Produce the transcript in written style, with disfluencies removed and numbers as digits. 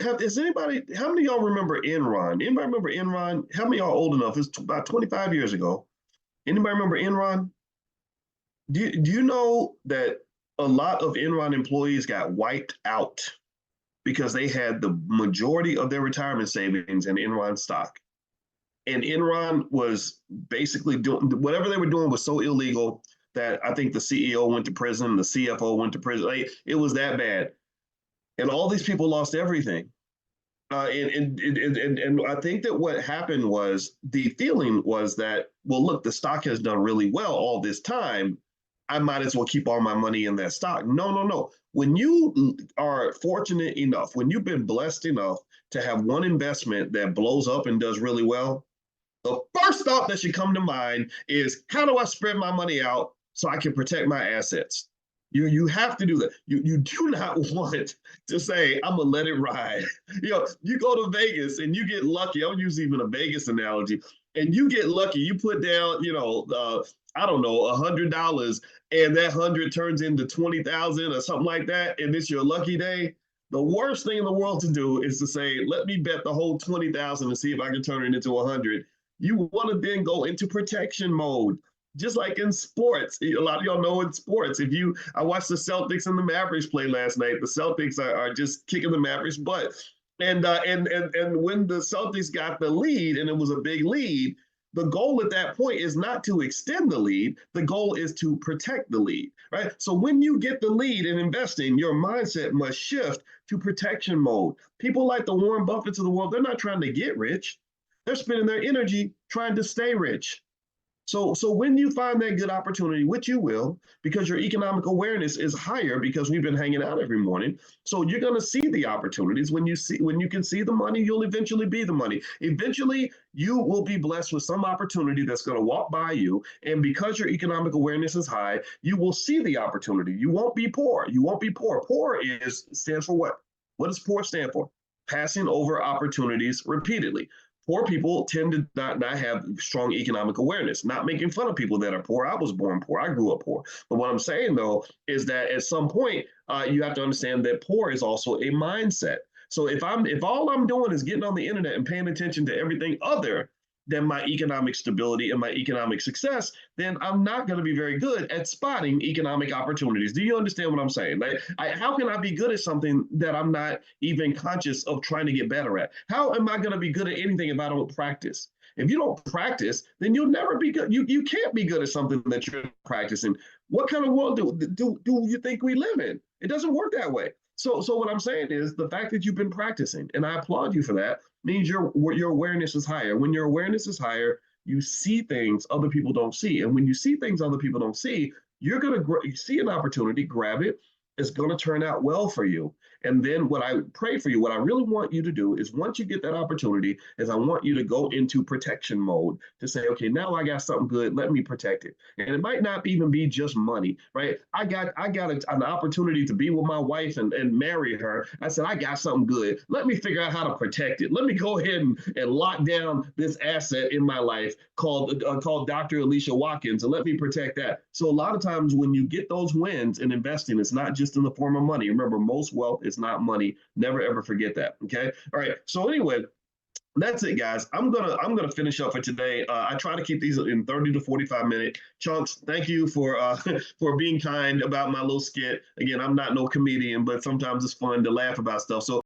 Is anybody? How many of y'all remember Enron? Anybody remember Enron? How many of y'all old enough? It's about 25 years ago. Anybody remember Enron? Do you know that a lot of Enron employees got wiped out because they had the majority of their retirement savings in Enron stock? And Enron was basically doing whatever they were doing was so illegal that I think the CEO went to prison, the CFO went to prison. Like, it was that bad, and all these people lost everything. And I think that what happened was the feeling was that, well, look, the stock has done really well all this time. I might as well keep all my money in that stock. No, no, no. When you are fortunate enough, when you've been blessed enough to have one investment that blows up and does really well, the first thought that should come to mind is, how do I spread my money out so I can protect my assets? You have to do that. You do not want to say, I'm gonna let it ride. You go to Vegas and you get lucky. I'll use even a Vegas analogy, and you get lucky. You put down, I don't know, $100, and that 100 turns into 20,000 or something like that, and it's your lucky day. The worst thing in the world to do is to say, let me bet the whole 20,000 and see if I can turn it into 100. You want to then go into protection mode, just like in sports. A lot of y'all know in sports, I watched the Celtics and the Mavericks play last night. The Celtics are just kicking the Mavericks' butt. And when the Celtics got the lead, and it was a big lead, the goal at that point is not to extend the lead. The goal is to protect the lead, right? So when you get the lead in investing, your mindset must shift to protection mode. People like the Warren Buffetts of the world, they're not trying to get rich. They're spending their energy trying to stay rich. So when you find that good opportunity, which you will, because your economic awareness is higher because we've been hanging out every morning. So you're going to see the opportunities. When you can see the money, you'll eventually be the money. Eventually, you will be blessed with some opportunity that's going to walk by you. And because your economic awareness is high, you will see the opportunity. You won't be poor. You won't be poor. Poor stands for what? What does poor stand for? Passing over opportunities repeatedly. Poor people tend to not have strong economic awareness. Not making fun of people that are poor. I was born poor. I grew up poor. But what I'm saying, though, is that at some point, you have to understand that poor is also a mindset. So if all I'm doing is getting on the internet and paying attention to everything other than my economic stability and my economic success, then I'm not going to be very good at spotting economic opportunities. Do you understand what I'm saying? How can I be good at something that I'm not even conscious of trying to get better at? How am I going to be good at anything if I don't practice? If you don't practice, then you'll never be good. You can't be good at something that you're practicing. What kind of world do you think we live in? It doesn't work that way. So what I'm saying is the fact that you've been practicing, and I applaud you for that, means your awareness is higher. When your awareness is higher, you see things other people don't see. And when you see things other people don't see, you're going to see an opportunity, grab it. It's going to turn out well for you. And then what I pray for you, what I really want you to do is once you get that opportunity, is I want you to go into protection mode to say, okay, now I got something good. Let me protect it. And it might not even be just money, right? I got an opportunity to be with my wife and marry her. I said, I got something good. Let me figure out how to protect it. Let me go ahead and lock down this asset in my life called Dr. Alicia Watkins, and let me protect that. So a lot of times when you get those wins in investing, it's not just in the form of money. Remember, most wealth is not money. Never ever forget that. Okay. All right. So anyway, that's it, guys. I'm gonna finish up for today. I try to keep these in 30 to 45-minute chunks. Thank you for for being kind about my little skit. Again, I'm not no comedian, but sometimes it's fun to laugh about stuff. So